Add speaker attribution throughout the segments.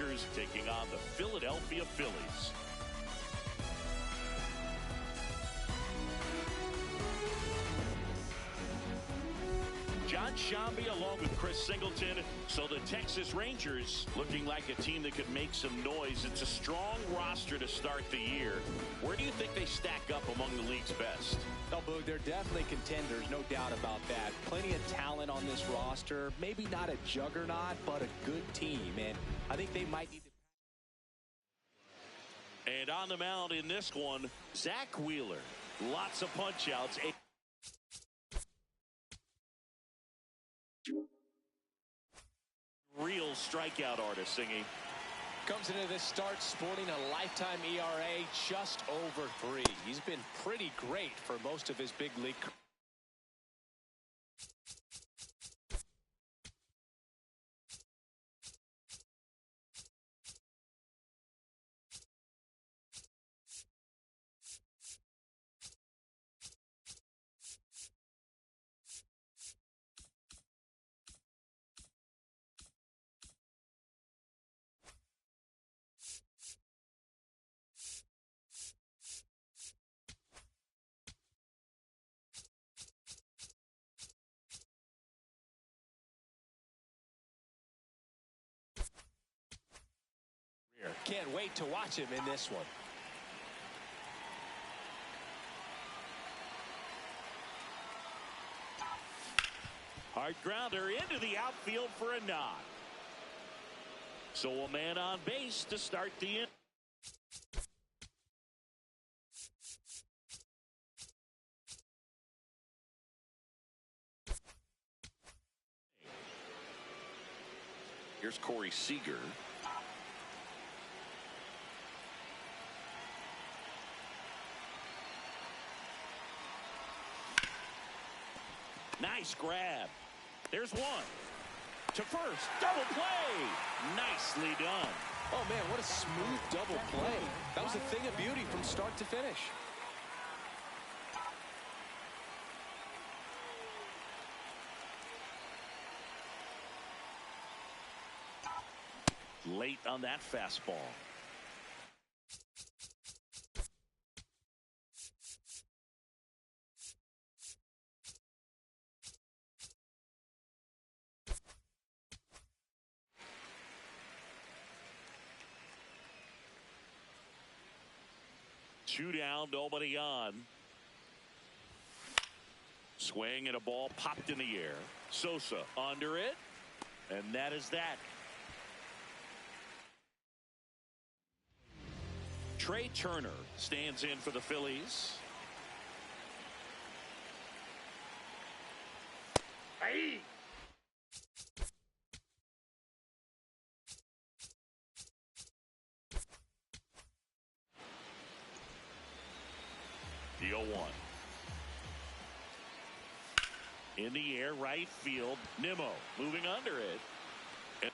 Speaker 1: Rangers taking on the Philadelphia Phillies. John Shambi along with Chris Singleton. So the Texas Rangers looking like a team that could make some noise. It's a strong roster to start the year. Where do you think they stack up among the league's best?
Speaker 2: Oh, Boog, they're definitely contenders, no doubt about that. Plenty of talent on this roster. Maybe not a juggernaut, but a good team. And I think they might need to.
Speaker 1: And on the mound in this one, Zach Wheeler. Lots of punch outs. Real strikeout artist singing.
Speaker 2: Comes into this start sporting a lifetime ERA just over 3. He's been pretty great for most of his big league career. Can't wait to watch him in this one.
Speaker 1: Hard grounder into the outfield for a knock. So a man on base to start the inning. Here's Corey Seager. Nice grab. There's one. To first. Double play. Nicely done.
Speaker 2: Oh, man, what a smooth double play. That was a thing of beauty from start to finish.
Speaker 1: Late on that fastball. Two down, nobody on. Swing and a ball popped in the air. Sosa under it. And that is that. Trey Turner stands in for the Phillies. Hey! The 0-1. In the air, right field. Nimmo moving under it. And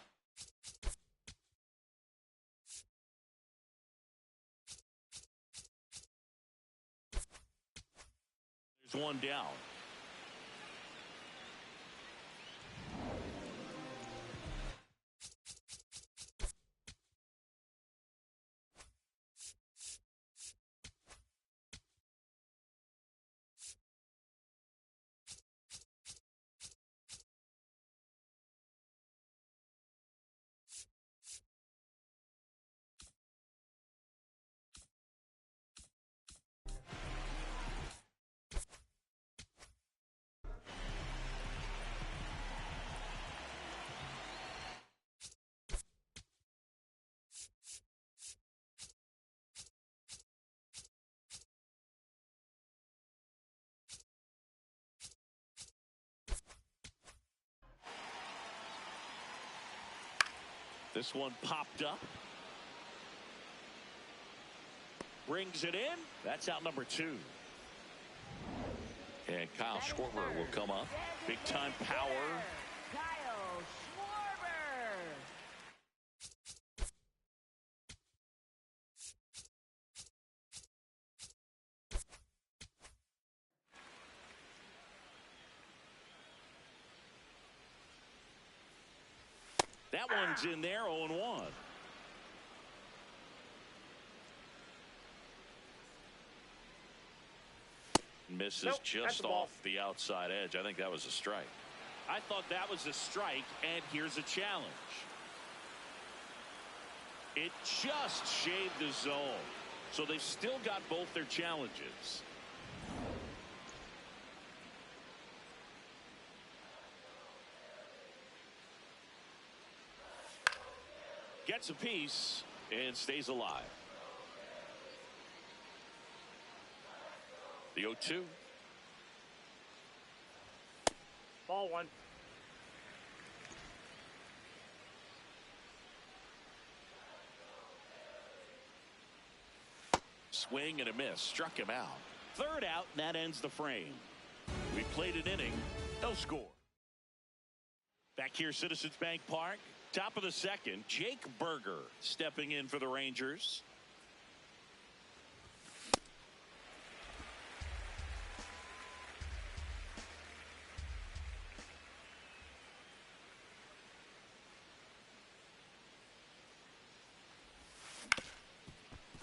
Speaker 1: there's one down. This one popped up. Brings it in. That's out number 2. And Kyle Schwarber will come up. Big time power.
Speaker 3: Kyle Schwarber.
Speaker 1: That one's in there, 0-1. misses just off the outside edge. I think that was a strike.
Speaker 4: I thought that was a strike, and here's a challenge. It just shaved the zone. So they've still got both their challenges. Gets a piece and stays alive. The 0-2.
Speaker 5: Ball one.
Speaker 1: Swing and a miss. Struck him out.
Speaker 4: Third out, and that ends the frame. We played an inning. No score. Back here, Citizens Bank Park. Top of the second, Jake Burger stepping in for the Rangers.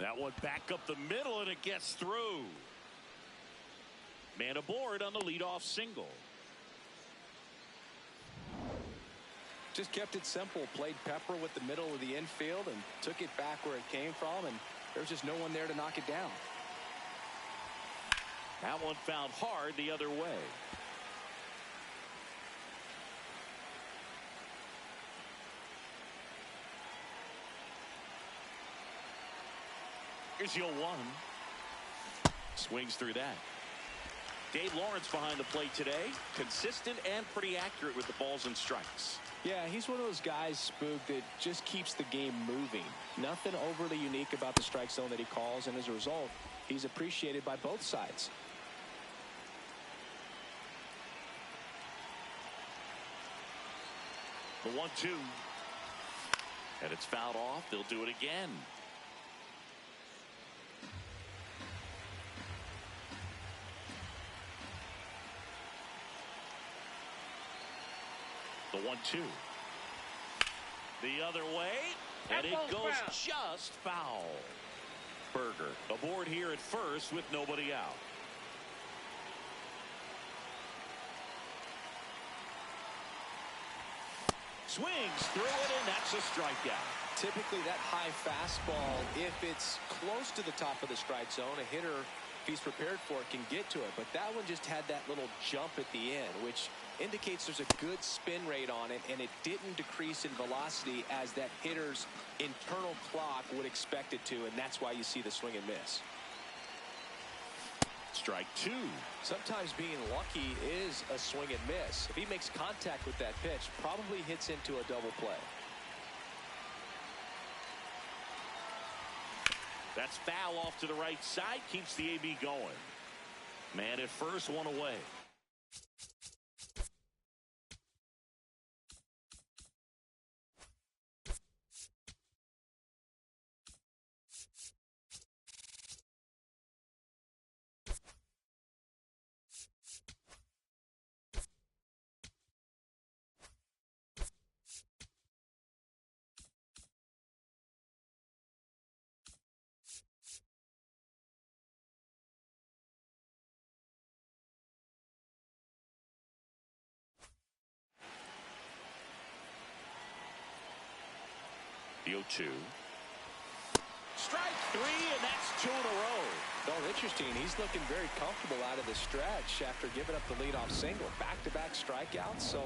Speaker 4: That one back up the middle, and it gets through. Man aboard on the leadoff single.
Speaker 2: Just kept it simple. Played pepper with the middle of the infield and took it back where it came from, and there's just no one there to knock it down.
Speaker 4: That one found hard the other way. Here's 0-1. Swings through that. Dave Lawrence behind the plate today. Consistent and pretty accurate with the balls and strikes.
Speaker 2: Yeah, he's one of those guys, Spook, that just keeps the game moving. Nothing overly unique about the strike zone that he calls, and as a result, he's appreciated by both sides.
Speaker 4: The 1-2. And it's fouled off. They'll do it again. The 1-2. The other way, and it goes just foul. Burger aboard here at first with nobody out. Swings through it, and that's a strikeout.
Speaker 2: Typically that high fastball, if it's close to the top of the strike zone, a hitter, if he's prepared for it, can get to it. But that one just had that little jump at the end, which indicates there's a good spin rate on it, and it didn't decrease in velocity as that hitter's internal clock would expect it to, and that's why you see the swing and miss.
Speaker 4: Strike two.
Speaker 2: Sometimes being lucky is a swing and miss. If he makes contact with that pitch, probably hits into a double play.
Speaker 4: That's foul off to the right side. Keeps the AB going. Man at first, one away. The 0-2. Strike three, and that's two in a row.
Speaker 2: Oh, interesting. He's looking very comfortable out of the stretch after giving up the leadoff single. Back-to-back strikeouts, so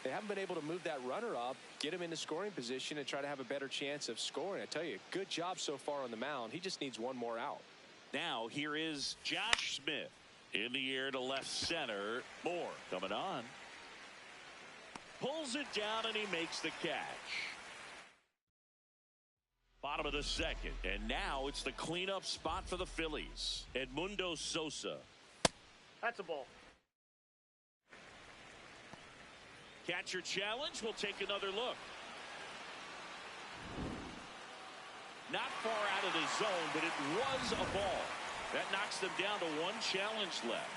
Speaker 2: they haven't been able to move that runner up, get him into scoring position, and try to have a better chance of scoring. I tell you, good job so far on the mound. He just needs one more out.
Speaker 4: Now here is Josh Smith in the air to left center. Moore coming on. Pulls it down, and he makes the catch. Bottom of the second, and now it's the cleanup spot for the Phillies. Edmundo Sosa.
Speaker 5: That's a ball.
Speaker 4: Catcher challenge. We'll take another look. Not far out of the zone, but it was a ball. That knocks them down to one challenge left.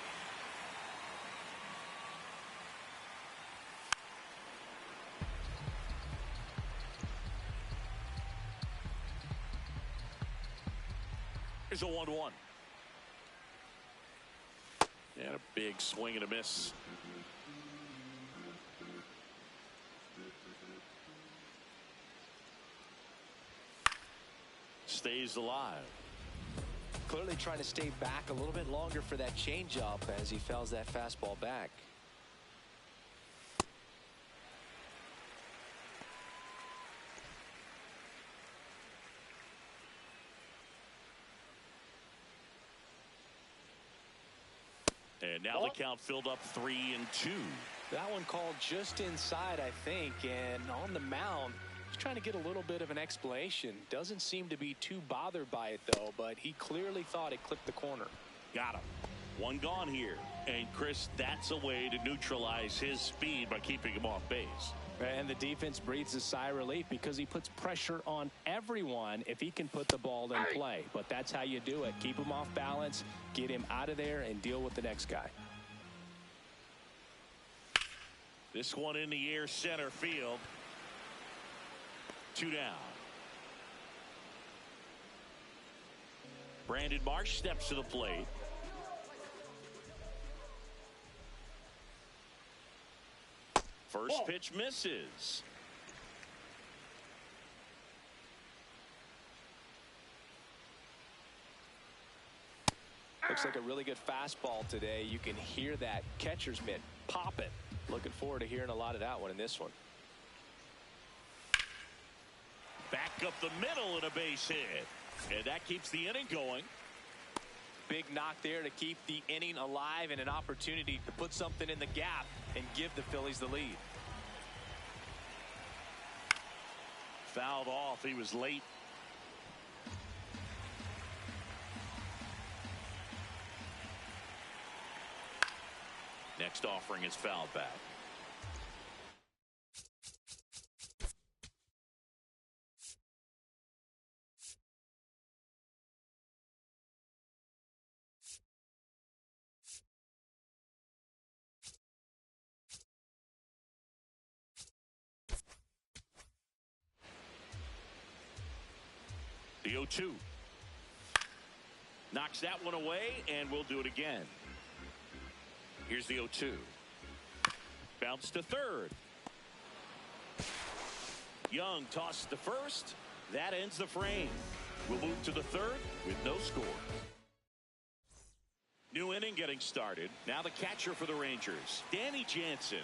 Speaker 4: Here's a 1-1. And a big swing and a miss. Stays alive.
Speaker 2: Clearly trying to stay back a little bit longer for that changeup as he fouls that fastball back.
Speaker 4: And now the count filled up 3-2.
Speaker 2: That one called just inside, I think, and on the mound, he's trying to get a little bit of an explanation. Doesn't seem to be too bothered by it, though, but he clearly thought it clipped the corner.
Speaker 4: Got him. One gone here. And, Chris, that's a way to neutralize his speed by keeping him off base.
Speaker 2: And the defense breathes a sigh of relief because he puts pressure on everyone if he can put the ball in play. But that's how you do it. Keep him off balance, get him out of there, and deal with the next guy.
Speaker 4: This one in the air, center field. 2 down. Brandon Marsh steps to the plate. First pitch misses.
Speaker 2: Looks like a really good fastball today. You can hear that catcher's mitt pop it. Looking forward to hearing a lot of that one in this one.
Speaker 4: Back up the middle and a base hit. And that keeps the inning going.
Speaker 2: Big knock there to keep the inning alive and an opportunity to put something in the gap and give the Phillies the lead.
Speaker 4: Fouled off. He was late. Next offering is fouled back. The 0-2. Knocks that one away, and we'll do it again. Here's the 0-2. Bounce to third. Young tosses to first. That ends the frame. We'll move to the third with no score. New inning getting started. Now the catcher for the Rangers, Danny Jansen.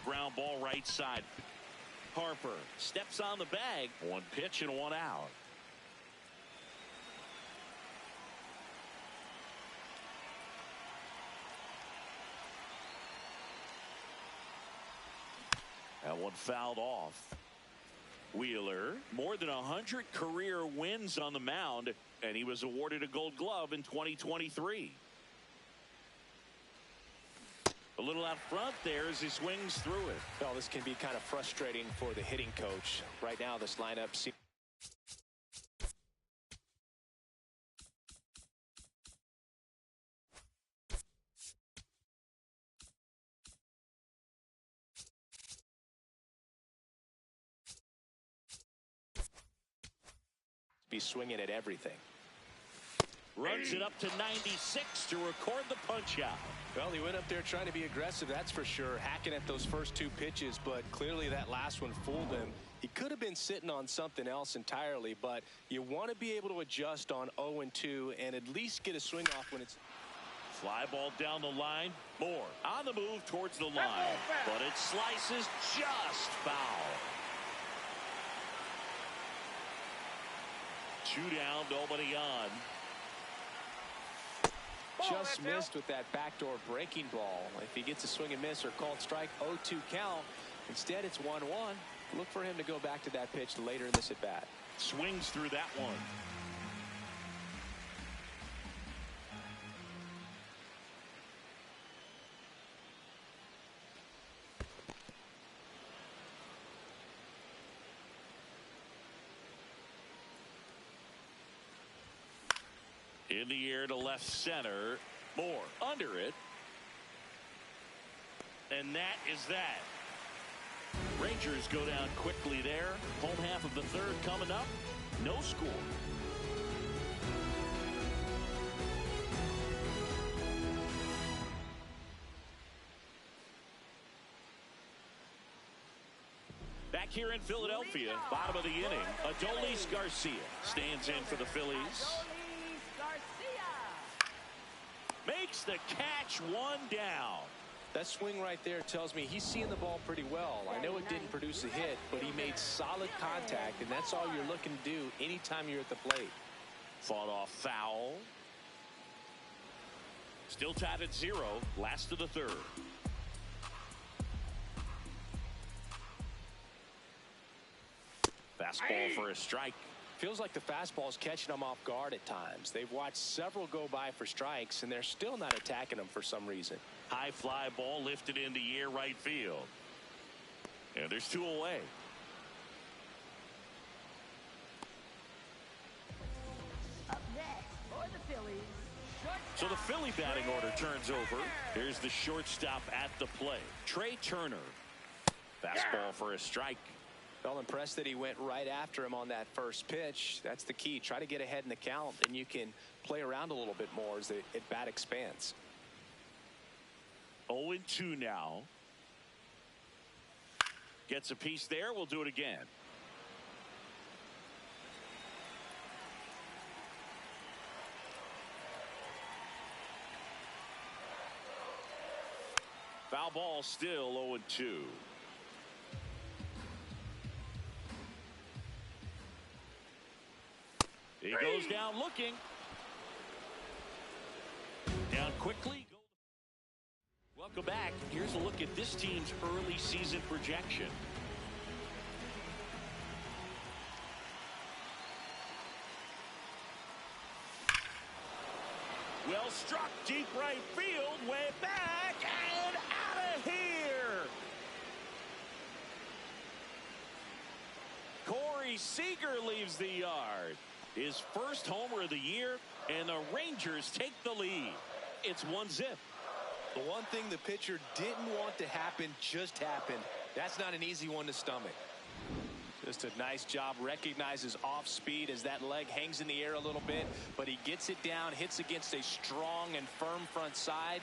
Speaker 4: Ground ball right side. Harper steps on the bag. One pitch and one out. That one fouled off. Wheeler, more than 100 career wins on the mound, and he was awarded a Gold Glove in 2023. A little out front there as he swings through it.
Speaker 2: Well, this can be kind of frustrating for the hitting coach. Right now, this lineup seems be swinging at everything.
Speaker 4: Runs it up to 96 to record the punch out.
Speaker 2: Well, he went up there trying to be aggressive, that's for sure, hacking at those first two pitches, but clearly that last one fooled him. He could have been sitting on something else entirely, but you want to be able to adjust on 0-2 and at least get a swing off when it's...
Speaker 4: Fly ball down the line. Moore on the move towards the line, but it slices just foul. 2 down, nobody on.
Speaker 2: Just missed with that backdoor breaking ball. If he gets a swing and miss or called strike, 0-2 count. Instead, it's 1-1. Look for him to go back to that pitch later in this at bat.
Speaker 4: Swings through that one. In the air to left center. Moore under it. And that is that. Rangers go down quickly there. Home half of the third coming up. No score. Back here in Philadelphia, bottom of the inning, Adolis Garcia stands in for the Phillies.
Speaker 3: Adolis Garcia.
Speaker 4: Makes the catch, one down.
Speaker 2: That swing right there tells me he's seeing the ball pretty well. I know it didn't produce a hit, but he made solid contact, and that's all you're looking to do anytime you're at the plate.
Speaker 4: Fought off foul. Still tied at 0, last of the third. Fastball for a strike.
Speaker 2: Feels like the fastball is catching them off guard at times. They've watched several go by for strikes, and they're still not attacking them for some reason.
Speaker 4: High fly ball lifted in the air right field. And there's 2 away.
Speaker 3: Up next for the Phillies.
Speaker 4: So the Philly batting order turns over. Here's the shortstop at the plate, Trey Turner. Fastball for a strike.
Speaker 2: Well, impressed that he went right after him on that first pitch. That's the key. Try to get ahead in the count, and you can play around a little bit more as the at-bat expands.
Speaker 4: 0-2 now. Gets a piece there. We'll do it again. Foul ball, still 0-2. He goes down looking. Down quickly. Welcome back. Here's a look at this team's early season projection. Well struck, deep right field, way back and out of here. Corey Seager leaves the yard. His first homer of the year, and the Rangers take the lead. It's 1-0.
Speaker 2: The one thing the pitcher didn't want to happen just happened. That's not an easy one to stomach. Just a nice job. Recognizes off speed as that leg hangs in the air a little bit, but he gets it down, hits against a strong and firm front side,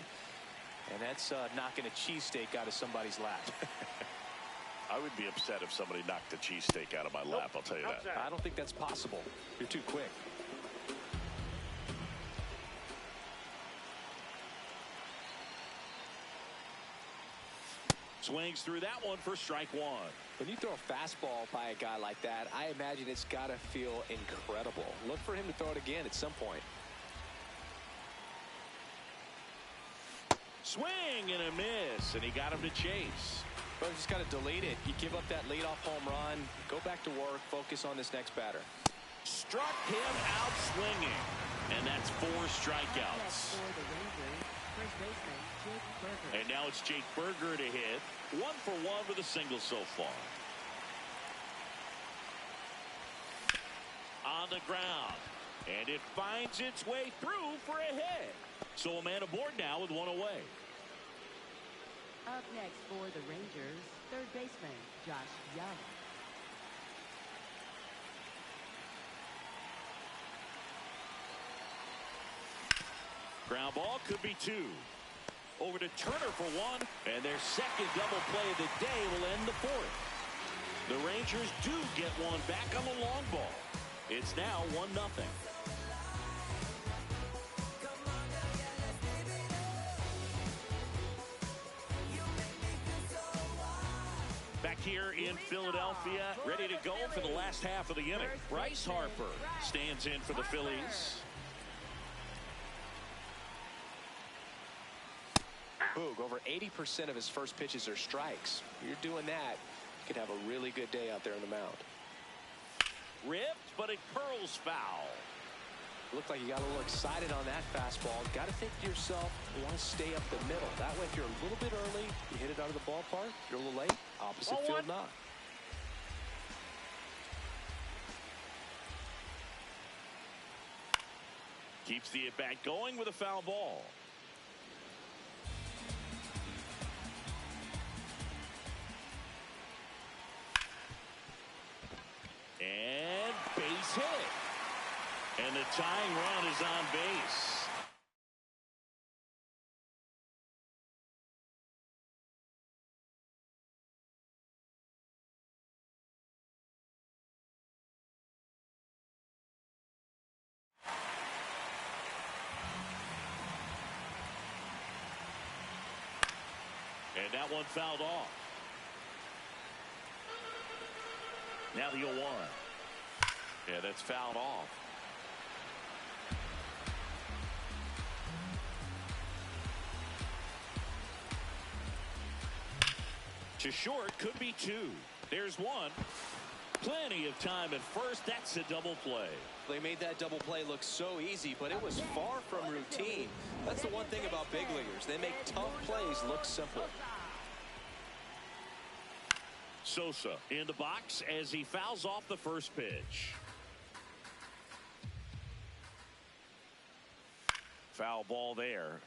Speaker 2: and that's knocking a cheesesteak out of somebody's lap.
Speaker 4: I would be upset if somebody knocked a cheesesteak out of my lap, I'll tell you that.
Speaker 2: I don't think that's possible. You're too quick.
Speaker 4: Swings through that one for strike 1.
Speaker 2: When you throw a fastball by a guy like that, I imagine it's got to feel incredible. Look for him to throw it again at some point.
Speaker 4: Swing and a miss, and he got him to chase.
Speaker 2: Well, you just got to delete it. You give up that leadoff home run, go back to work, focus on this next batter.
Speaker 4: Struck him out swinging, and that's 4 strikeouts.
Speaker 3: For the Rangers, first baseman Jake Burger.
Speaker 4: And now it's Jake Burger to hit. 1 for 1 with a single so far. On the ground, and it finds its way through for a hit. So a man aboard now with 1 away.
Speaker 3: Up next for the Rangers, third baseman Josh Young.
Speaker 4: Ground ball could be 2. Over to Turner for 1, and their second double play of the day will end the 4th. The Rangers do get one back on the long ball. It's now 1-0. Back here in Philadelphia, ready to go for the last half of the inning. Bryce Harper stands in for the Phillies.
Speaker 2: Boog, over 80% of his first pitches are strikes. You're doing that, you could have a really good day out there on the mound.
Speaker 4: Ripped, but it curls foul.
Speaker 2: Looked like you got a little excited on that fastball. Got to think to yourself, you want to stay up the middle. That way, if you're a little bit early, you hit it out of the ballpark. If you're a little late, opposite field knock.
Speaker 4: Keeps the at-bat going with a foul ball. tying run is on base. And that one fouled off. Now the 0-1. Yeah, that's fouled off. To short, could be two. There's one. Plenty of time at first. That's a double play.
Speaker 2: They made that double play look so easy, but it was far from routine. That's the one thing about big leaguers. They make tough plays look simple.
Speaker 4: Sosa in the box as he fouls off the first pitch. Foul ball there.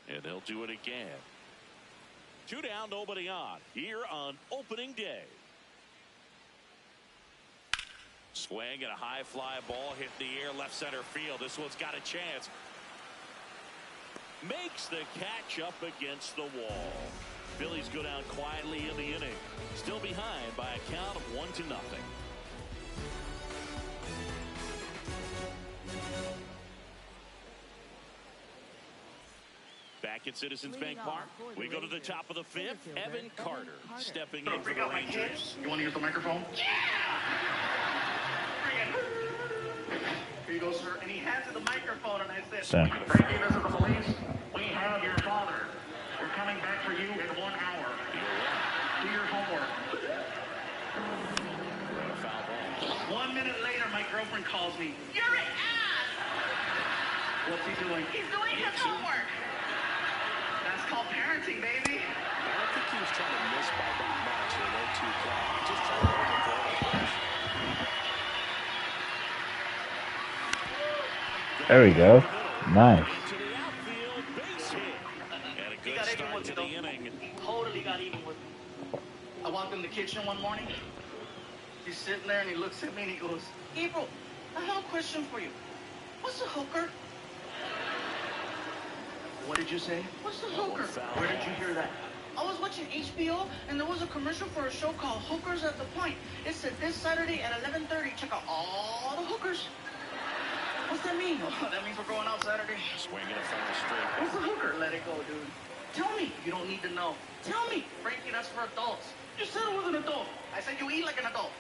Speaker 4: And they'll do it again. 2 down, nobody on. Here on opening day. Swing and a high fly ball hit the air left center field. This one's got a chance. Makes the catch up against the wall. Phillies go down quietly in the inning. Still behind by a count of 1-0. Back at Citizens Bank Park, we go to the top of the 5th. Evan Carter stepping in for the Rangers.
Speaker 6: You want to use the microphone? Yeah! Here you go, sir. And he handed the microphone, and I said, Frankie, this is the police. We have your father. We're coming back for you in 1 hour. Do your homework. 1 minute later, my girlfriend calls me.
Speaker 7: You're an ass!
Speaker 6: What's he doing?
Speaker 7: He's doing his homework.
Speaker 6: That's called parenting, baby.
Speaker 2: I don't think he was trying to miss by that much or no too flat. He just tried to make a throw.
Speaker 8: There we go. Nice.
Speaker 4: And a good start to the inning.
Speaker 6: He totally got even with me. I walked in the kitchen one morning. He's sitting there and he looks at me and he goes,
Speaker 7: April, I have a question for you. What's a hooker?
Speaker 6: what did you say?
Speaker 7: What's a hooker?
Speaker 6: Where did you hear that?
Speaker 7: I was watching HBO and there was a commercial for a show called Hookers at the Point. It said this Saturday at 11:30, check out all the hookers. What's that mean?
Speaker 6: That means we're going out Saturday.
Speaker 4: Swinging a foul straight.
Speaker 6: What's a hooker? Let it go, dude. Tell me. You don't need to know.
Speaker 7: Tell me.
Speaker 6: Frankie, that's for adults. You said it was an adult. I said you eat like an adult.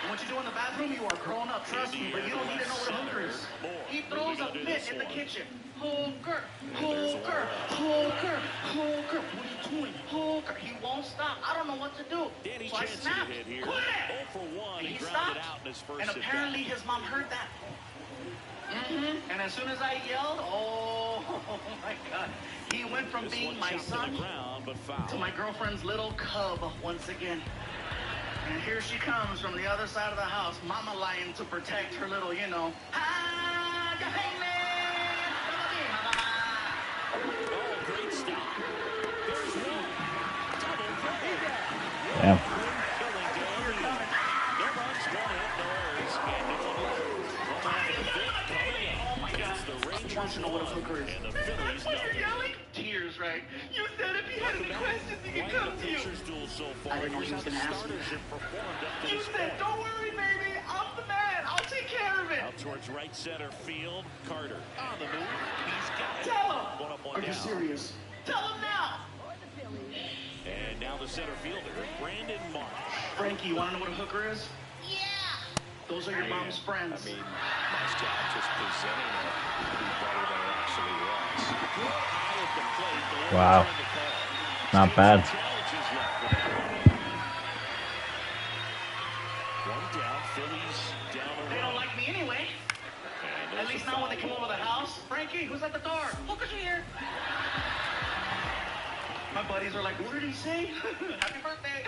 Speaker 6: And what you do in the bathroom, you are grown up. Trust me, but you don't need to know what a hooker is.
Speaker 7: He throws a fit in the kitchen. Hooker, hooker, hooker, hooker. What are you doing? Hooker. He won't stop. I don't know what to do.
Speaker 4: Danny
Speaker 7: So I
Speaker 4: Jansen
Speaker 7: snapped.
Speaker 4: hit here.
Speaker 7: Quit.
Speaker 4: 0 for 1.
Speaker 7: And
Speaker 4: He
Speaker 7: he
Speaker 4: grounded
Speaker 7: stopped.
Speaker 4: out in his first
Speaker 6: And
Speaker 4: at
Speaker 6: apparently
Speaker 4: bat.
Speaker 6: his mom heard that. And as soon as I yelled, oh my God, he went from
Speaker 4: This
Speaker 6: being
Speaker 4: one
Speaker 6: my
Speaker 4: chopped to
Speaker 6: son
Speaker 4: the ground, but foul.
Speaker 6: to my girlfriend's little cub once again. And here she comes from the other side of the house, mama lion to protect her little, you know. Ah, you hang me!
Speaker 4: Oh, great stop. There's one. Double play.
Speaker 8: Damn.
Speaker 4: Killing game. No runs, 1 hit, no errors, and no one left. Coming out of the 5th, coming up.
Speaker 6: Oh my God.
Speaker 4: It's the Rangers
Speaker 6: wants to know what a hooker is.
Speaker 4: and the Phillies nothing.
Speaker 6: Yelling? Tears, right? You said if he had any questions, he could
Speaker 4: Playing
Speaker 6: come
Speaker 4: the
Speaker 6: to you.
Speaker 4: pitcher's duel so far.
Speaker 6: I didn't know
Speaker 4: Here's
Speaker 6: he
Speaker 4: how
Speaker 6: was
Speaker 4: the
Speaker 6: gonna ask me.
Speaker 4: starters have performed up to
Speaker 6: You
Speaker 4: this
Speaker 6: said,
Speaker 4: point.
Speaker 6: don't worry, baby. I'm the man. I'll take care of it.
Speaker 4: Out towards right center field. Carter on the move. He's got it.
Speaker 6: Tell him.
Speaker 4: One up, one
Speaker 6: Are you
Speaker 4: down.
Speaker 6: serious? Tell him now.
Speaker 4: And now the center fielder, Brandon Marsh.
Speaker 6: Frankie, you want to know what a hooker is?
Speaker 7: Yeah.
Speaker 6: Those are your mom's friends.
Speaker 2: I mean, nice job just presenting it to be better than it actually was.
Speaker 4: Good eye at the plate. The
Speaker 8: Wow.
Speaker 4: Warriors on the call.
Speaker 8: Not
Speaker 4: Still
Speaker 8: bad.
Speaker 4: some challenges left for them. One down, Phillies down a
Speaker 6: They don't
Speaker 4: run.
Speaker 6: like me anyway.
Speaker 4: And
Speaker 6: At
Speaker 4: there's
Speaker 6: least
Speaker 4: a
Speaker 6: now when they
Speaker 4: foul
Speaker 6: come over the house. Frankie, who's at the door? Hookers are here. My buddies are like, what did he say? Happy birthday.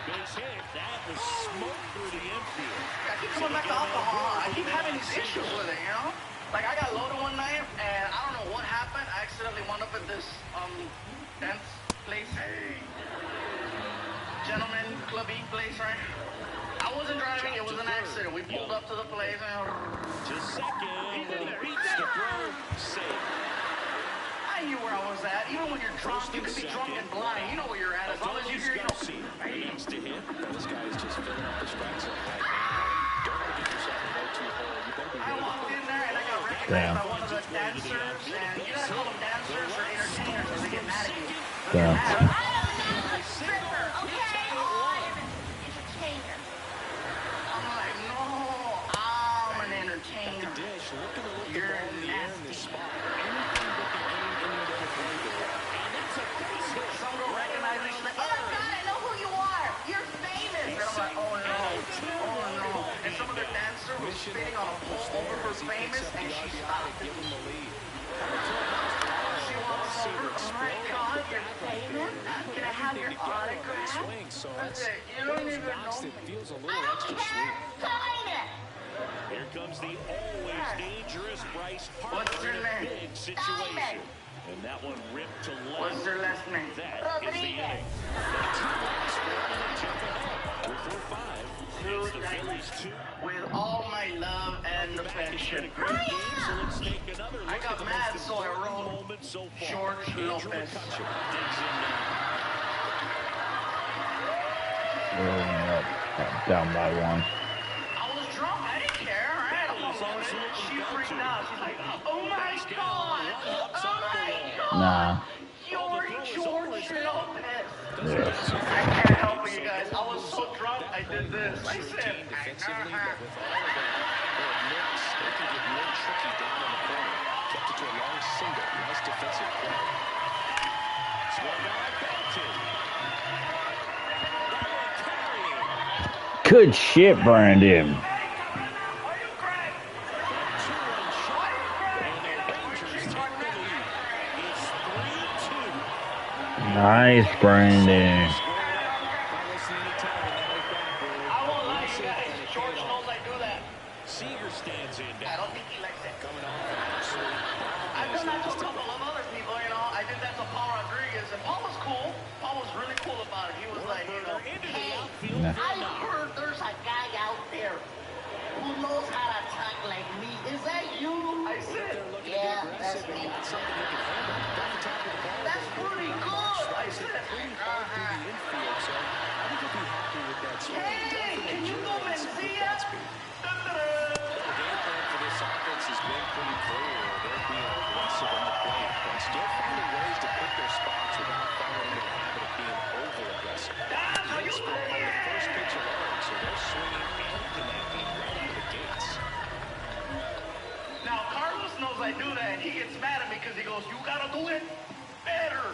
Speaker 4: Base hit. That was smoke through the infield.
Speaker 6: I keep coming back to alcohol. I keep having these issues with it, you know?
Speaker 7: Like, I got loaded one night, and I don't know what happened. I accidentally wound up at this dance place. Hey. Gentleman clubby place, right? I wasn't driving. It was an accident. We pulled up to the place, and
Speaker 4: Just second. He beats the throw. Safe.
Speaker 7: I knew where I was at. Even when you're drunk, you could be drunk and blind. You know where you're at. As long as you hear,
Speaker 4: Needs to hit.
Speaker 2: This guy is just filling up the strike zone right now. Don't want to get yourself a low-two hole. You better be
Speaker 7: I
Speaker 2: ready.
Speaker 7: walked in there and I got recognized by one of the dancers, and you gotta call them dancers or entertainers because they get mad at you.
Speaker 8: Yeah.
Speaker 7: I'm like, no, I'm an entertainer.
Speaker 2: Dish looking to lift the
Speaker 7: You're
Speaker 2: ball in the air in this
Speaker 7: nasty.
Speaker 2: spot. Anything but the inning to play there.
Speaker 4: And it's a base hit.
Speaker 7: Some girl recognized me, she's like, oh my God, I know who you are. You're famous. And I'm like, oh no, oh no. And some other dancer was spinning on a pole over her famous, and she stopped.
Speaker 2: Give him the lead.
Speaker 7: She walks over, oh my God, you're famous? Can I have your autograph?
Speaker 2: Swing, so
Speaker 7: I
Speaker 2: that's
Speaker 7: said, you don't even
Speaker 2: box
Speaker 7: know
Speaker 2: that
Speaker 7: me.
Speaker 2: feels a little extra sweet.
Speaker 4: Here comes the always dangerous Bryce Harper
Speaker 7: What's her
Speaker 4: in a
Speaker 7: name?
Speaker 4: big situation. And that one ripped to
Speaker 7: What's
Speaker 4: left.
Speaker 7: her last name?
Speaker 4: That is the inning. With 4-5, it's the Phillies 2.
Speaker 7: With all my love and affection.
Speaker 4: So let's take another look
Speaker 7: I got
Speaker 4: at the
Speaker 7: mad,
Speaker 4: most
Speaker 7: so I
Speaker 4: important
Speaker 7: wrote
Speaker 4: moment so far.
Speaker 7: George
Speaker 4: Andrew
Speaker 7: Lopez.
Speaker 4: McCutcheon digs in now.
Speaker 8: Rolling up. Down by one.
Speaker 7: I was drunk. I didn't care, right? I was loaded. She freaked out. She's like, oh my God. Oh my God.
Speaker 8: Nah.
Speaker 7: George Lopez.
Speaker 8: Yes.
Speaker 7: I can't help it, you guys. I was so drunk, I did this. I said,
Speaker 2: Defensively, but with all of their nicks, they can get real tricky down in the corner. Kept it to a long single. Nice defensive play.
Speaker 4: Swung on, belted.
Speaker 8: Good shit, Brandon. Nice, Brandon.
Speaker 7: I won't lie, you guys. George knows I do that.
Speaker 4: Seager stands in
Speaker 7: I
Speaker 4: now.
Speaker 7: don't think he likes it.
Speaker 2: Coming off an absolute
Speaker 7: I've done that to a couple of other people, you know. I did that to Paul Rodriguez, and Paul was cool. Paul was really cool about it. He was like, you know,
Speaker 8: Nah.
Speaker 7: I heard there's a guy out there who knows how to talk like me. Is that you? I said, yeah, that's me.
Speaker 2: something they can handle. Got the top of the ball.
Speaker 7: That's pretty good. I said,
Speaker 2: Pretty far through the infield, so I think he'll be happy with that swing.
Speaker 7: hey, can you go Mencia?
Speaker 2: The game plan for this offense has been pretty clear. They're being aggressive on the plate and still finding ways to pick their spots without falling into the habit of being over-aggressive. Hits on the first pitch alone, so they're swinging and connecting right out of the gates.
Speaker 7: Now, Carlos knows I do that, and he gets mad at me because he goes, you gotta do it better.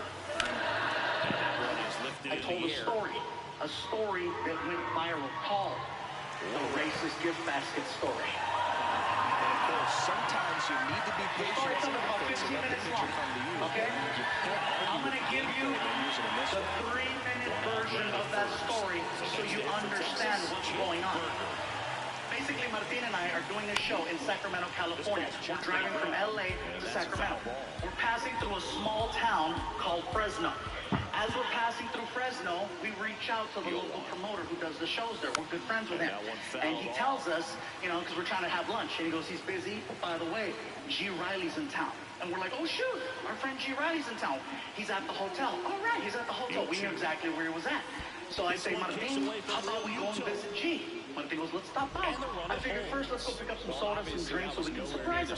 Speaker 7: I told a story that went viral called the racist gift basket story.
Speaker 2: And of course, sometimes you need to be patient as an
Speaker 7: About
Speaker 2: offense
Speaker 7: 15
Speaker 2: and let the
Speaker 7: minutes
Speaker 2: pitcher
Speaker 7: long.
Speaker 2: come to you.
Speaker 7: Okay?
Speaker 2: You can't
Speaker 7: I'm
Speaker 2: argue
Speaker 7: going to give you the 3-minute version of that story so you understand what's going on. Basically, Martin and I are doing a show in Sacramento, California. We're driving from LA to Sacramento. We're passing through a small town called Fresno. As we're passing through Fresno, we reach out to the local promoter who does the shows there. We're good friends with him. And he tells us, you know, because we're trying to have lunch. And he goes, he's busy. By the way, G. Riley's in town. And we're like, oh, shoot, our friend G. Riley's in town. He's at the hotel. All right, he's at the hotel. We knew exactly where he was at. So I say, Martin, how about we go and visit G? Martin goes, let's stop by. I figured first, let's go pick up some soda, some drinks, so we can surprise him.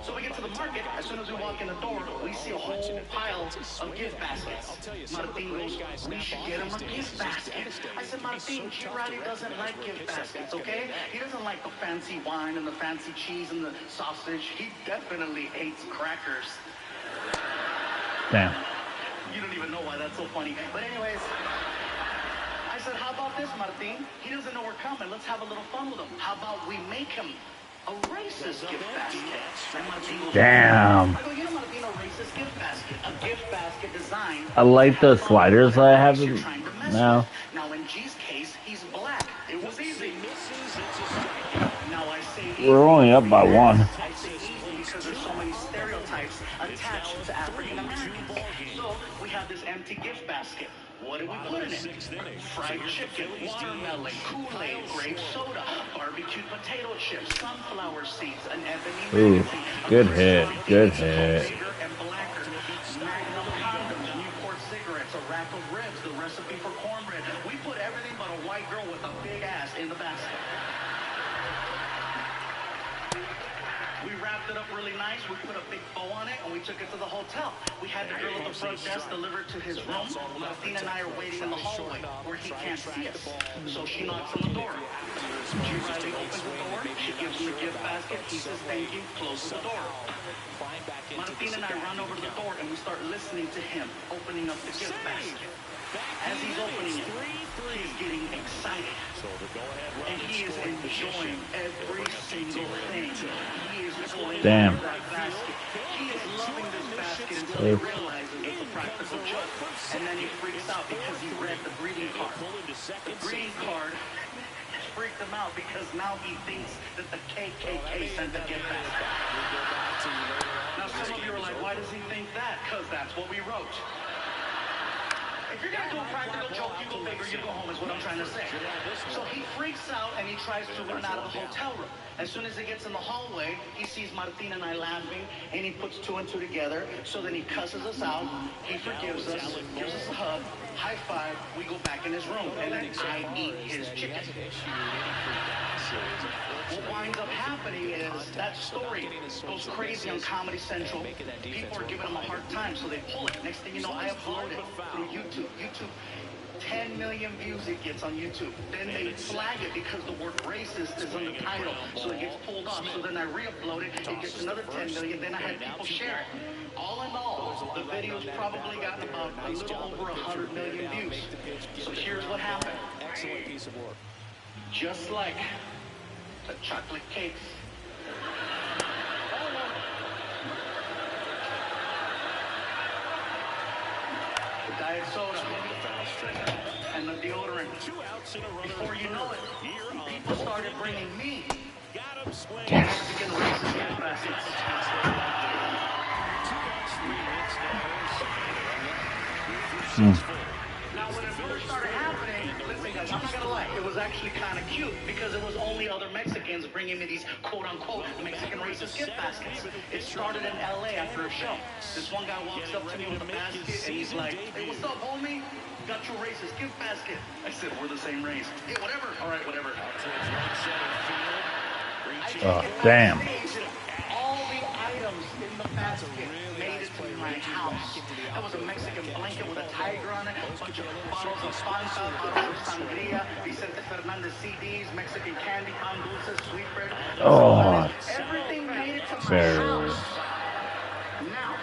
Speaker 7: So we get to the market. As soon as we walk in the door, we see a whole pile of gift baskets. Martin goes, we should get him a gift basket. I said, Martin, G. Riley doesn't like gift baskets, okay? He doesn't like the fancy wine and the fancy cheese and the sausage. He definitely hates crackers.
Speaker 8: Damn.
Speaker 7: You don't even know why that's so funny. But anyways, I said, how about this, Martin? He doesn't know we're coming. Let's have a little fun with him. How about we make him a racist gift basket? And Martin goes,
Speaker 8: Damn.
Speaker 7: I go, you know, Martin, a racist gift basket. A gift basket design.
Speaker 8: I like the sliders I have now.
Speaker 7: Now, in G's case, he's black. It was easy. Now I say
Speaker 8: We're only up by one.
Speaker 7: I say easy. fried chicken, watermelon, Kool-Aid, grape soda, barbecue potato chips, sunflower seeds, an ebony
Speaker 8: Ooh,
Speaker 7: magazine,
Speaker 8: good hit, good hit.
Speaker 7: and blacker, Magnum condoms, Newport cigarettes, a rack of ribs, the recipe for cornbread. We put everything but a white girl with a big ass in the basket. We wrapped it up really nice. We put a big bow on it, and we took it to the hotel. We had the girl at the front desk deliver it to his room. Martina and I are waiting in the hallway where he can't see us. So she knocks on the door. She Riley opens the door. She gives him the gift basket. He says thank you, closes the door. Martina and I run over to the door, and we start listening to him opening up the gift basket. As he's opening it, he's getting excited. And he is enjoying every single thing. He is pulling
Speaker 8: Damn.
Speaker 7: that basket. He is loving this basket until he realizes it's a practical joke. And then he freaks out because he read the greeting card. The greeting card freaked him out because now he thinks that the KKK sent the gift basket. Now some of you are like, why does he think that? Because that's what we wrote. If you're going to do a practical joke, you go big or you go home is what I'm trying to say. So he freaks out and he tries to run out of the hotel room. As soon as he gets in the hallway, he sees Martina and I laughing, and he puts two and two together. So then he cusses us out, he forgives us, gives us a hug, high five, we go back in his room, and then I eat his chicken. What winds up happening is that story goes crazy on Comedy Central. People are giving him a hard time, so they pull it. Next thing you know, I upload it through YouTube. 10 million views it gets on YouTube. Then they flag it because the word racist is on the title, so it gets pulled off. So then I re-upload it, it gets another 10 million, then I had people share it. All in all, the video's probably gotten about a little over 100 million views. So here's what happened.
Speaker 2: Excellent piece of work.
Speaker 7: Just like the chocolate cakes. The diet soda and the deodorant. Before you know it, people started bringing me Mexican racist gift baskets. Now, when it first started happening, listen guys, I'm not gonna lie, it was actually kind of cute because it was only other Mexicans bringing me these quote-unquote Mexican racist gift baskets. It started in LA after a show. This one guy walks up to me with a basket and he's like, hey, what's up, homie? Got your racist gift basket. I said, we're the same race. Hey, whatever. All right, whatever.
Speaker 8: Oh, damn.
Speaker 7: All the items in the basket made it to my house. That was a Mexican blanket with a tiger on it, a bunch of bottles of Fanta, bottles of Sangria, Vicente Fernandez CDs, Mexican candy, pan dulces, sweetbread.
Speaker 8: Oh,
Speaker 7: everything made it to my
Speaker 8: very.
Speaker 7: house. Now,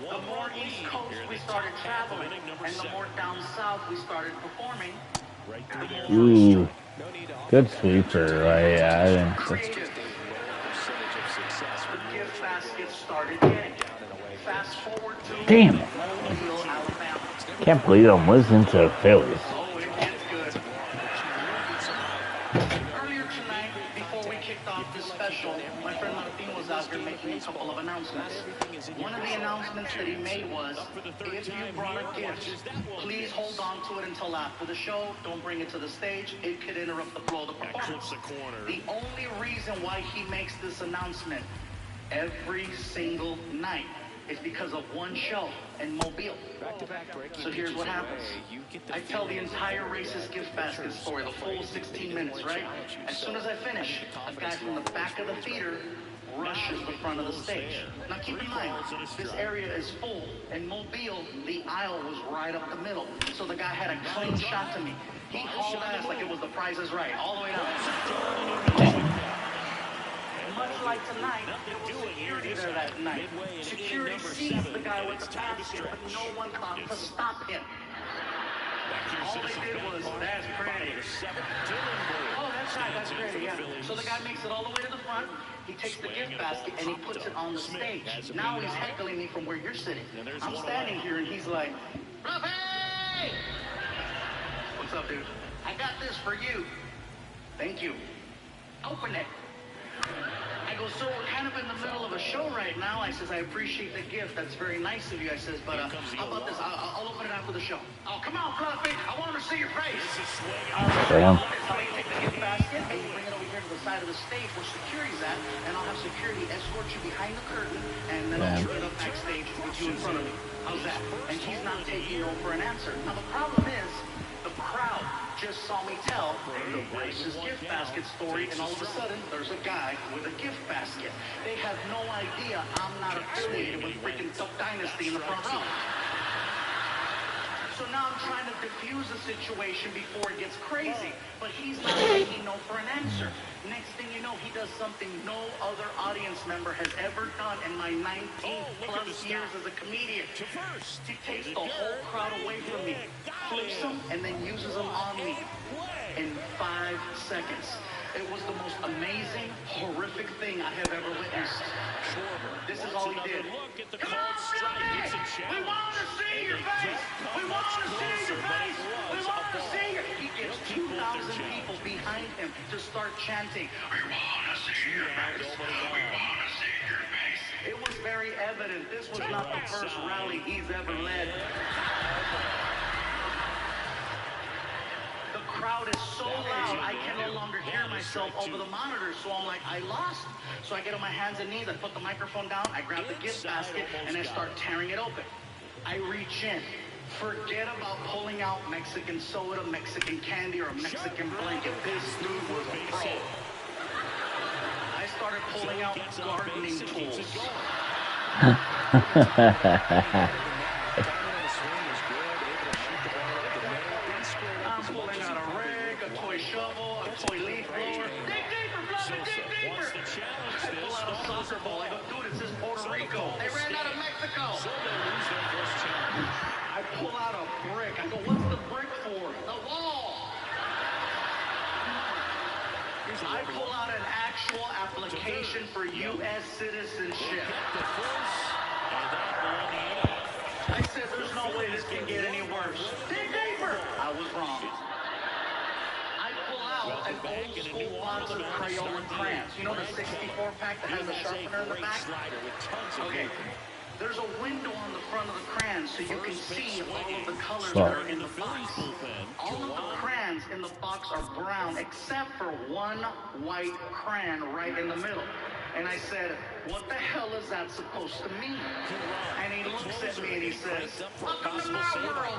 Speaker 7: the more East Coast we started traveling, and the more down south we started performing,
Speaker 8: Ooh, good sleeper. I
Speaker 7: creative. The gift basket started getting. Fast forward to
Speaker 8: Damn.
Speaker 7: Mobile, Alabama.
Speaker 8: can't believe I'm listening to Phillies.
Speaker 7: Oh, it gets good. Earlier tonight, before we kicked off this special, my friend Martin was out there making a couple of announcements. One of the announcements that he made was, if you brought a gift, please hold on to it until after the show. Don't bring it to the stage. It could interrupt the flow of the performance. The only reason why he makes this announcement every single night is because of one show in Mobile. So here's what happens. I tell the entire racist gift basket story, the full 16 minutes, right? As soon as I finish, a guy from the back of the theater rushes the front of the stage. Now keep in mind, this area is full. In Mobile, the aisle was right up the middle. So the guy had a clean shot to me. He hauled ass like it was the Price is Right, all the way down. Much like tonight, there was security there that night. Security sees the guy with the basket, but no one thought to stop him. All they did was, that's pretty. Oh, that's right, that's pretty, yeah. So the guy makes it all the way to the front. He takes the gift basket and he puts it on the stage. Now he's heckling me from where you're sitting. I'm standing here and he's like, Ruffy! What's up, dude? I got this for you. Thank you. Open it. I go, sir, we're kind of in the middle of a show right now. I says, I appreciate the gift. That's very nice of you. I says, but how about this? I'll open it after the show. Oh, come on, Fluffy. I want to see your face.
Speaker 8: Damn.
Speaker 7: So you take the gift basket and you bring it over here to the side of the stage where security's at, and I'll have security escort you behind the curtain, and then I'll turn it up backstage with you in front of me. How's that? And he's not taking no for an answer. Now, the problem is, the crowd just saw me tell the racist gift basket story, and all of a sudden, there's a guy with a gift basket. They have no idea I'm not affiliated with freaking Duck Dynasty in the front row. So now I'm trying to diffuse the situation before it gets crazy, but he's not taking no for an answer. Next thing you know, he does something no other audience member has ever done in my 19 plus years as a comedian. He takes the whole crowd away from me, flips them, and then uses them on me in 5 seconds. It was the most amazing, horrific thing I have ever witnessed. This is all he did. Come on, Fluffy! We want to see your face! We want to see your face! We want to see your... He gets 2,000 people behind him to start chanting, we want to see your face! We want to see your face! It was very evident this was not the first rally he's ever led. The crowd is so loud, I can no longer hear myself over the monitor, so I'm like, I lost. So I get on my hands and knees, I put the microphone down, I grab the gift basket, and I start tearing it open. I reach in. Forget about pulling out Mexican soda, Mexican candy, or a Mexican blanket. This dude was a pro. I started pulling out gardening tools. I'm pulling out a rake, a toy shovel, a toy leaf blower. Dig deeper, Fluffy, dig deeper! I pull out a soccer ball. I go, dude, it says Puerto Rico. They ran out of Mexico. I pull out a brick. I go, what's the brick for? The wall. I pull out an actual application for U.S. citizenship. I said, there's no way this can get any worse. Dig deeper. I was wrong. I pull out an old school box of Crayola crayons. You know the 64-pack that has a sharpener in the back? Okay. There's a window on the front of the crayons so you can see all of the colors that are in the box. All of the crayons in the box are brown except for one white crayon right in the middle. And I said, what the hell is that supposed to mean? And he looks at me and he says, welcome to my world.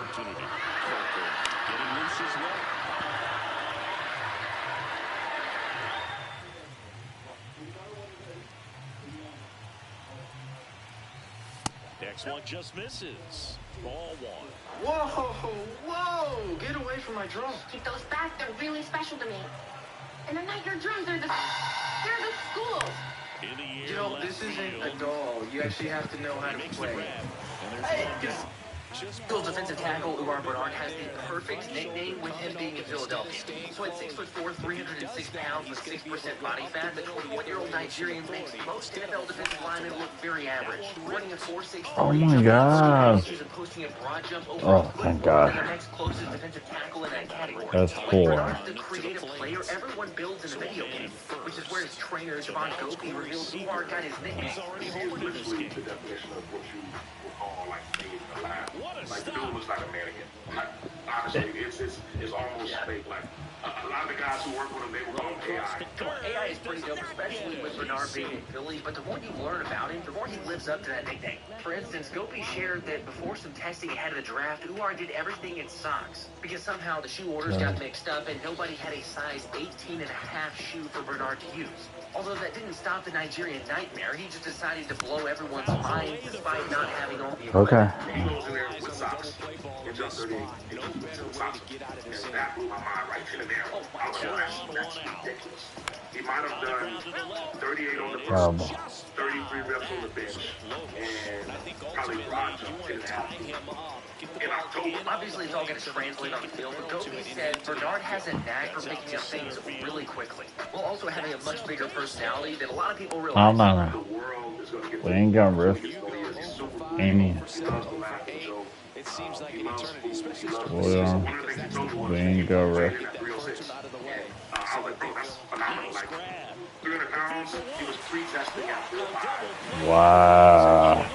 Speaker 4: Next one just misses. Ball one.
Speaker 9: Whoa! Get away from my drums.
Speaker 10: Keep those back. They're really special to me. And they're not your drums. They're the school.
Speaker 9: You know, this isn't a doll. You actually have to know how to play.
Speaker 11: Eagles defensive tackle Umar Bernard has the perfect nickname with him being in Philadelphia. So at 6'4", 306 pounds with 6% body fat, the 21-year-old Nigerian makes most NFL defensive linemen look very average. Running a 4.6
Speaker 8: Oh my God.
Speaker 11: and posting a broad jump over
Speaker 8: Oh, thank God.
Speaker 11: the next closest defensive tackle in that category.
Speaker 8: That's poor.
Speaker 11: Bernard's the creative player everyone builds in a video game, which is where his trainer Devon Gopi reveals Umar got his nickname.
Speaker 12: Literally the definition of what you would call like staying alive. Like the dude looks like a mannequin. Like, honestly, it's almost fake. Like a lot of the guys who work with him, they will call him AI.
Speaker 11: AI is pretty dope, especially with Bernard being in Philly, but the more you learn about him, the more he lives up to that nickname. For instance, Gopi shared that before some testing ahead of the draft, Umar did everything in socks, because somehow the shoe orders got mixed up and nobody had a size 18.5 shoe for Bernard to use. Although that didn't stop the Nigerian nightmare, he just decided to blow everyone's mind despite not having all the equipment.
Speaker 12: He goes in there with socks. He jumps 38. He goes with socks. And that blew my mind right to the there. I was like, that's ridiculous. He might have done 38 on the bench, 33 reps on the bench, and probably broad jump 10.5. In October.
Speaker 11: Obviously, it's all going to translate on the field, but Gopi said Bernard has a knack for picking up things really quickly, while also having a much bigger personality than a lot of people realize.
Speaker 8: We ain't gonna risk Amy.
Speaker 2: It seems like an eternity, especially
Speaker 8: We ain't gonna risk.
Speaker 12: I would think that's phenomenal. Like, 300 pounds. He was pre-testing at 4'5".
Speaker 8: Wow.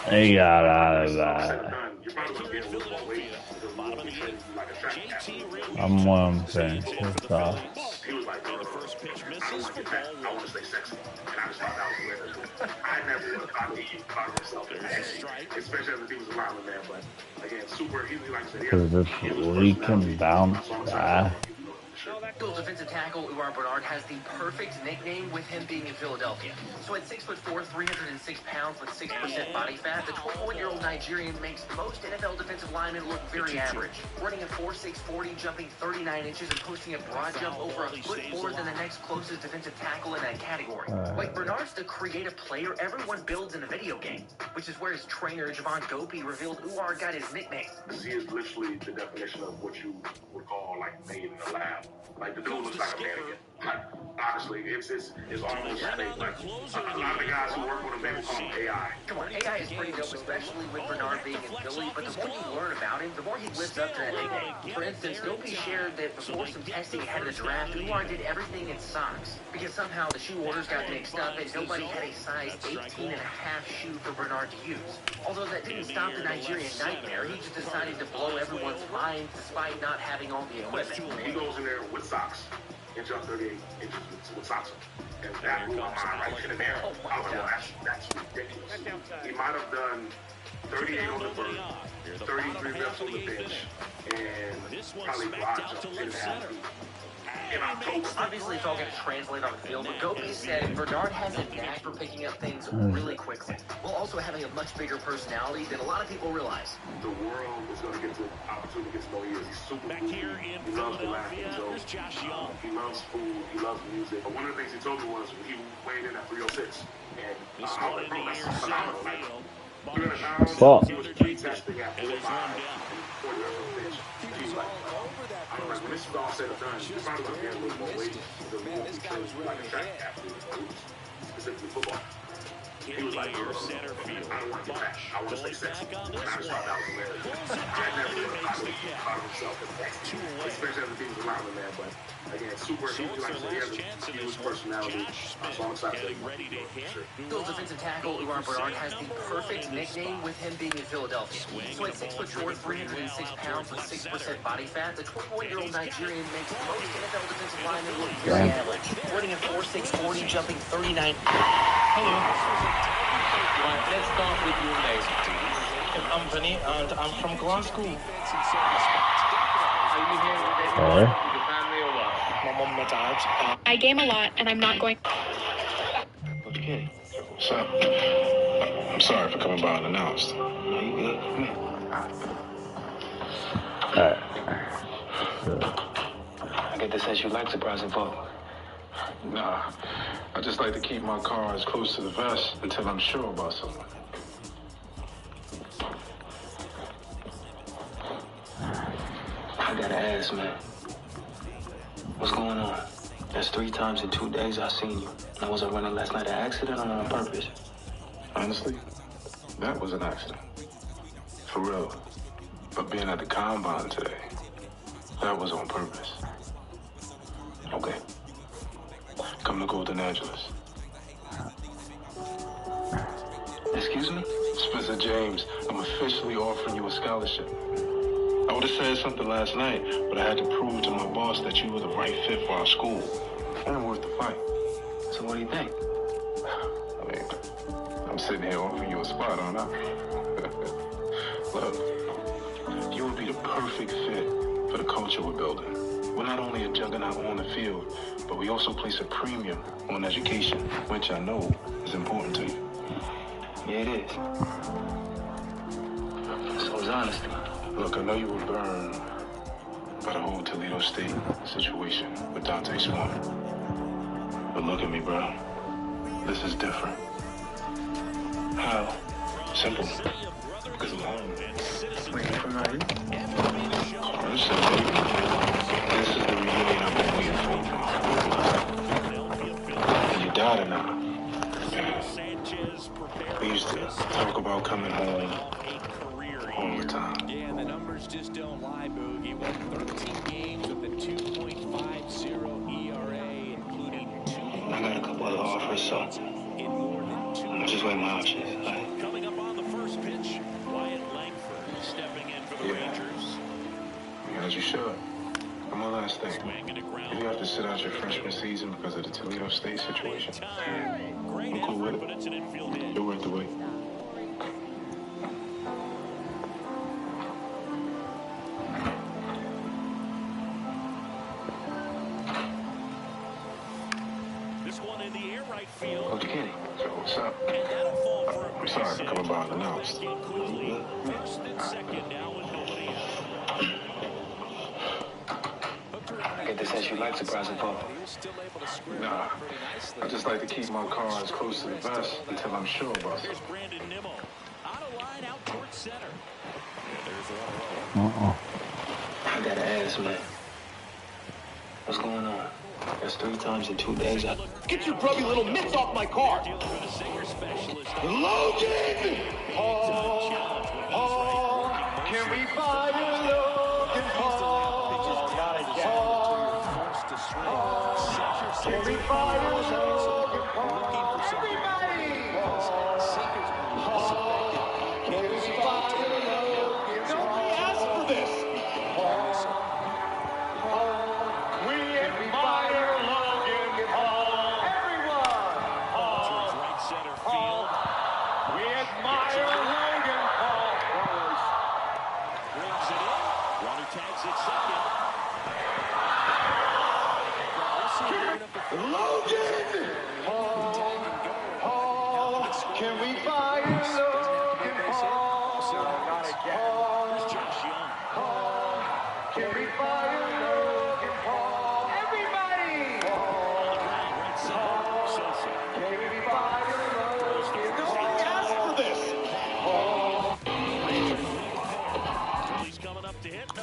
Speaker 8: He got out of that.
Speaker 12: You're probably going to get a little more weight because we're going to be training you like a track athlete.
Speaker 8: I'm one thing. It's off.
Speaker 12: He was like, I don't want to get fat. I want to stay sexy. And I just thought that was weird. I never would have thought he caught himself in that, especially as he was a lineman there. But again, super easy, like I said.
Speaker 8: Because this leaking bounce back.
Speaker 11: Bill's defensive tackle, Uar Bernard, has the perfect nickname with him being in Philadelphia. So at 6'4", 306 pounds with 6% body fat, the 21-year-old Nigerian makes most NFL defensive linemen look very average. Running a 4.6 40, jumping 39 inches, and posting a broad jump over a foot more than the next closest defensive tackle in that category. Like, Bernard's the creative player everyone builds in a video game, which is where his trainer, Javon Gopi, revealed Uar got his nickname.
Speaker 12: He is literally the definition of what you would call, like, made in the lab. Like, the dude looks like a mannequin. Like, honestly, it's almost fake. Like, a lot of the guys who work with him, they will call him AI.
Speaker 11: Come on, AI is pretty dope, especially with Bernard being in Philly, but the more you learn about him, the more he lives up to that nickname. For instance, Gopi shared that before some testing ahead of the draft, Uar did everything in socks, because somehow the shoe orders got mixed up and nobody had a size 18.5 shoe for Bernard to use. Although that didn't stop the Nigerian nightmare, he just decided to blow everyone's minds despite not having all the equipment.
Speaker 12: He goes in there with socks. And jump 38 inches with socks on. And that blew my mind right in there. I was like, well, that's ridiculous. He might have done 38 on the vert, 33 reps on the bench, and probably broad jump 10.5 feet. In October.
Speaker 11: Obviously, it's all going to translate on the field, but Gopi said Bernard has a knack for picking up things really quickly, while also having a much bigger personality than a lot of people realize.
Speaker 12: The world is going to get the opportunity to get to know he is. He's super cool. He loves to laugh and joke. He loves food. He loves music. But one of the things he told me was he weighed in at 306. And I was like, bro, that's phenomenal. Like, 300 pounds, he was pre-testing at 4'5" and 40 reps on the bench. He's like, I was like, when this is all said and done, you're probably going to get a little more weight because we won't be training like a track athlete, specifically football. He was like, I don't want to get fat. I want to stay sexy. And I just thought that was hilarious. I never would have thought he caught himself in that, especially as the team was around him there. But again, super easy, like I said, he has a huge personality. So I'm excited to sure.
Speaker 11: Bill's defensive tackle, Uar Bernard, has the perfect nickname with him being in Philadelphia. So at 6'4", 306 pounds with 6% body fat, the 21-year-old Nigerian makes most NFL defensive linemen look very average. Running a 4.6 40, jumping 39.
Speaker 13: Hello. Right, let's start with your name. I'm Vinny, and I'm from Glasgow. Are you here with your family or what? My mom and my dad.
Speaker 10: I game a lot, and I'm not going.
Speaker 13: Okay.
Speaker 14: So, I'm sorry for coming by unannounced.
Speaker 13: No, you good. I get the sense you like surprising folk.
Speaker 14: Nah, I just like to keep my cards close to the vest until I'm sure about someone.
Speaker 13: I gotta ask, man. What's going on? That's 3 times in 2 days I've seen you. I wasn't running last night an accident or on purpose?
Speaker 14: Honestly, that was an accident. For real. But being at the combine today, that was on purpose.
Speaker 13: Okay.
Speaker 14: Come to Golden Angeles.
Speaker 13: Excuse me?
Speaker 14: Spencer James, I'm officially offering you a scholarship. I would have said something last night, but I had to prove to my boss that you were the right fit for our school. And worth the fight.
Speaker 13: So what do you think?
Speaker 14: I mean, I'm sitting here offering you a spot, aren't I? Look, you would be the perfect fit for the culture we're building. We're not only a juggernaut on the field, but we also place a premium on education, which I know is important to you.
Speaker 13: Yeah, it is. So is honesty.
Speaker 14: Look, I know you were burned by the whole Toledo State situation with Dante Swan. But look at me, bro. This is different. How? Simple. Because I'm home.
Speaker 13: Wait, from now you?
Speaker 14: Listen, baby. This is the reunion I've been waiting for. And your daughter now. We used to talk about coming home all the time.
Speaker 2: Yeah, and the numbers just don't lie, Boog. He won 13 games with a 2.50 ERA, including 2.
Speaker 14: I gotta
Speaker 13: so I'm just weighing my options.
Speaker 4: Coming up on the first pitch, Wyatt Langford stepping in for the Rangers.
Speaker 14: Yeah, as you should. And one last thing. If you have to sit out your freshman season because of the Toledo State situation, I'm cool with it. You're worth the wait.
Speaker 4: This one in the air right field.
Speaker 14: Coach Kenny, so what's up?
Speaker 4: And that'll fall for a
Speaker 14: I'm sorry for coming by unannounced.
Speaker 4: First and second now with nobody out.
Speaker 13: I get the sense you like surprising Paul.
Speaker 14: Nah, I just like to keep my cards close to the vest until I'm sure about it.
Speaker 4: Here's Brandon Nimmo. Out of line, out towards center.
Speaker 13: I gotta ask, man. What's going on? That's 3 times in 2 days.
Speaker 15: Get your grubby little mitts off my car! Logan! Paul, can we fire Logan Paul? Not again. Can we fire Logan Paul? Everybody! Paul, can we fire Logan Paul? Nobody asked for this! We admire Logan Paul. Everyone! Paul. We admire Logan Paul.
Speaker 4: Brings it in. Runner tags it second.
Speaker 15: Logan Paul. Can we fire Logan Paul? Not again. Paul. Can we fire Logan Paul? Everybody! Paul. Can we fire Logan Paul? Nobody asked for this. Paul.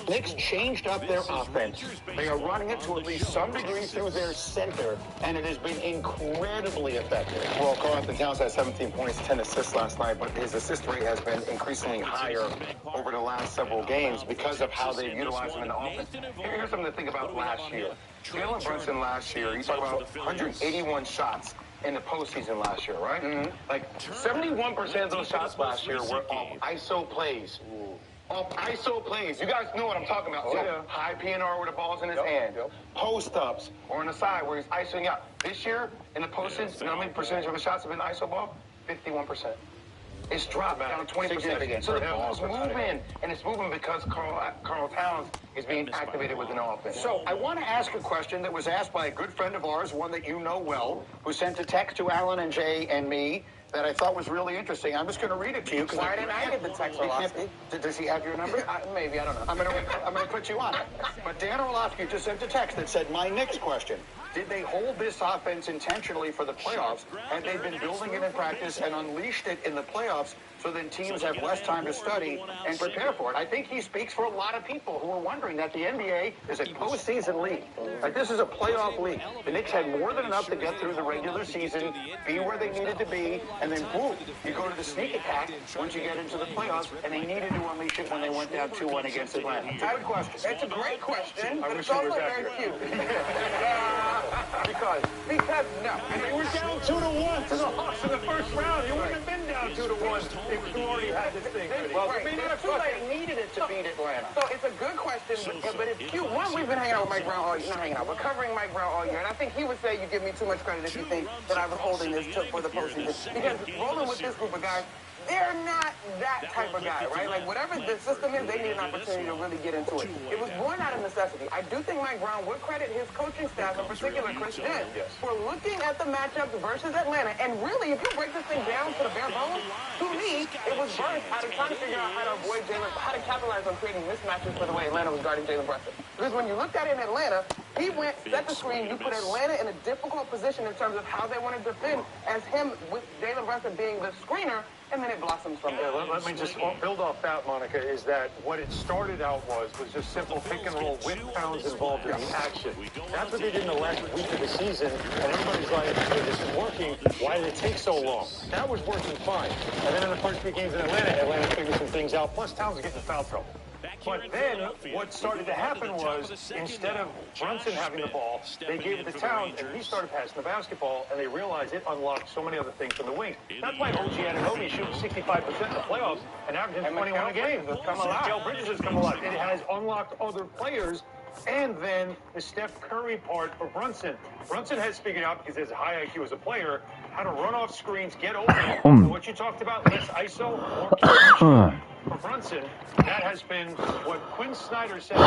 Speaker 16: Knicks changed up their offense. They are running it to at least some degree through their center, and it has been incredibly effective.
Speaker 17: Well, Karl-Anthony Towns had 17 points, 10 assists last night, but his assist rate has been increasingly higher over the last several games because of how they've utilized him in the offense. Here's something to think about last year. Jalen Brunson last year, you talk about 181 shots in the postseason last year, right? Mm-hmm. Like 71% of those shots last year were off ISO plays. Off ISO plays. You guys know what I'm talking about. So high PNR where the ball's in his hand. Post-ups or on the side where he's ISOing out. This year, in the postseason, you know how many percentage of the shots have been ISO ball? 51%. It's dropped down to 20%. So the ball's moving, and it's moving because Karl Towns is being activated with an offense.
Speaker 16: So I want to ask a question that was asked by a good friend of ours, one that you know well, who sent a text to Alan and Jay and me that I thought was really interesting. I'm just going to read it to you.
Speaker 9: Why didn't I get the text?
Speaker 16: Does he have your number?
Speaker 9: Maybe, I don't know.
Speaker 16: I'm going to put you on it. But Dan Orlovsky just sent a text that said, my next question. Did they hold this offense intentionally for the playoffs? Have they been building it in practice and unleashed it in the playoffs so then teams have less time to study and prepare for it? I think he speaks for a lot of people who are wondering that the NBA is a postseason league. Like, this is a playoff league. The Knicks had more than enough to get through the regular season, be where they needed to be, and then boom, you go to the sneak attack once you get into the playoffs, and they needed to unleash it when they went down 2-1 against Atlanta. Good question.
Speaker 9: It's a great question, but it's also very cute.
Speaker 16: Because no. And they were down 2-1 to the Hawks in the first round. You wouldn't have been down 2-1 if you already had this thing. Well,
Speaker 9: right.
Speaker 16: They needed it to beat Atlanta.
Speaker 9: So it's a good question, but it's cute. One, we've been hanging out with Mike Brown all year, not hanging out, but covering Mike Brown all year, and I think he would say you give me too much credit if you think that I was holding this for the postseason. Because rolling with this group of guys, they're not that type of guy, right? Like, whatever the system is, they need an opportunity to really get into it. It was born out of necessity. I do think Mike Brown would credit his coaching staff, in particular Chris Jent, for looking at the matchups versus Atlanta. And really, if you break this thing down to the bare bones, to me, it was birthed out of trying to figure out how to avoid Jalen, how to capitalize on creating mismatches for the way Atlanta was guarding Jalen Brunson. Because when you looked at it in Atlanta, he went, set the screen, you put Atlanta in a difficult position in terms of how they want to defend as him with Jalen Brunson being the screener, and then it blossoms from there.
Speaker 18: Let me just build off that, Monica, is that what it started out was just simple pick and roll with Towns involved in the action. That's what they did in the last week of the season, and everybody's like, hey, this is working. Why did it take so long? That was working fine. And then in the first few games in Atlanta figured some things out, plus Towns was getting in foul trouble. But then what started to happen was, instead of Brunson having the ball, they gave it to Towns, and he started passing the basketball, and they realized it unlocked so many other things from the wing. That's why OG Anunoby shooting 65% in the playoffs and averaging 21 a game. Mikal Bridges has come alive. It has unlocked other players. And then the Steph Curry part for Brunson. Brunson has figured out, because he has a high IQ as a player, how to run off screens, get open. And what you talked about, less ISO, more for Brunson, that has been what Quinn Snyder said.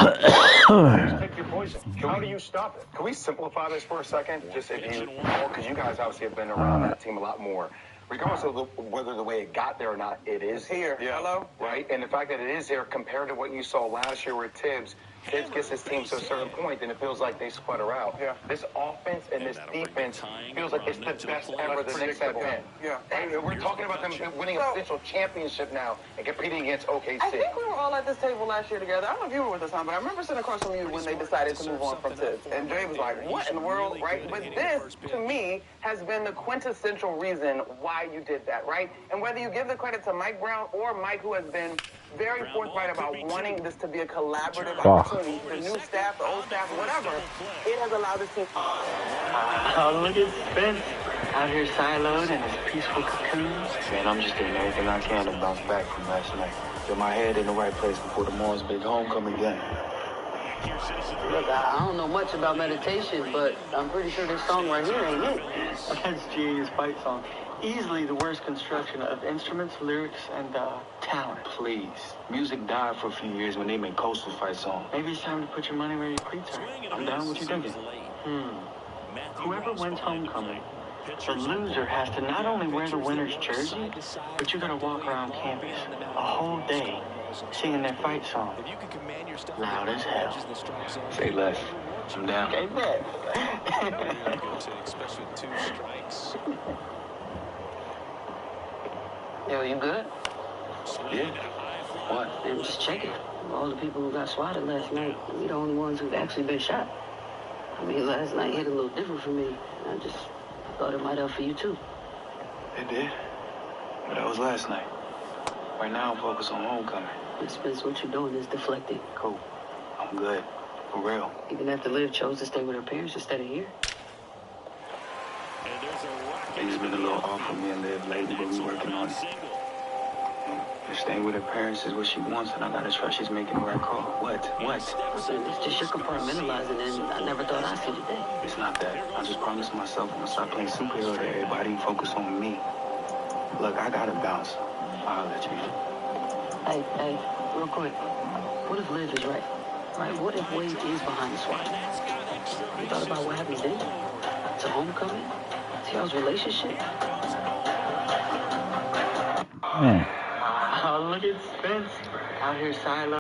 Speaker 18: Take your poison. How do you stop it?
Speaker 17: Can we simplify this for a second? Just if you, because you guys obviously have been around that team a lot more. Regardless of whether the way it got there or not, it is here. Yeah. Hello? Right? And the fact that it is here compared to what you saw last year with Tibbs gets his team to a certain point, and it feels like they sputter out. Yeah. This offense and this defense feels like it's the best ever the Knicks have been. Yeah. And we're talking about them winning a potential championship now and competing against OKC.
Speaker 9: I think we were all at this table last year together. I don't know if you were with us, but I remember sitting across from you when they decided to move on from Tibbs. And Jay was like, what in the world, right? But this, to me, has been the quintessential reason why you did that, right? And whether you give the credit to Mike Brown or Mike, who has been very forthright about wanting this to be a collaborative opportunity, the new staff, the old staff, whatever, it has allowed this team.
Speaker 13: Oh, look at Spence out here siloed in his peaceful cocoon. Man, I'm just doing everything I can to bounce back from last night. Get my head in the right place before tomorrow's big homecoming game.
Speaker 19: Look, I don't know much about meditation, but I'm pretty sure this song right here ain't it.
Speaker 13: That's GA's fight song. Easily the worst construction of instruments, lyrics, and talent. Please. Music died for a few years when they made coastal fight songs. Maybe it's time to put your money where your cleats are. I'm down with you thinking. Whoever wins homecoming, the loser has to not only wear the winner's jersey, but you gotta walk around campus a whole day singing their fight song. Loud as hell. Say less. I'm down.
Speaker 19: Okay, bet. Yo, you good?
Speaker 13: Yeah. What?
Speaker 19: I'm just checking. All the people who got swatted last night, we the only ones who've actually been shot. I mean, last night hit a little different for me. I just thought it might help for you, too.
Speaker 13: It did. But that was last night. Right now, I'm focused on homecoming.
Speaker 19: Spence, what you're doing is deflecting.
Speaker 13: Cool. I'm good. For real.
Speaker 19: Even after Liv chose to stay with her parents instead of here.
Speaker 13: Things have been a little off for me and Liv lately, but we're working on it. If staying with her parents is what she wants, and I gotta trust she's making the right call. What?
Speaker 19: Listen, it's just you're compartmentalizing, and I never thought I'd see the day.
Speaker 13: It's not that. I just promised myself I'm gonna stop playing superhero to everybody and focus on me. Look, I gotta bounce. I'll let you.
Speaker 19: Hey, real quick. What if Liv is right? Right? What if Wade is behind the swat? You thought about what happens then? To homecoming? To y'all's relationship?
Speaker 13: Oh, look at Spence out here sideline.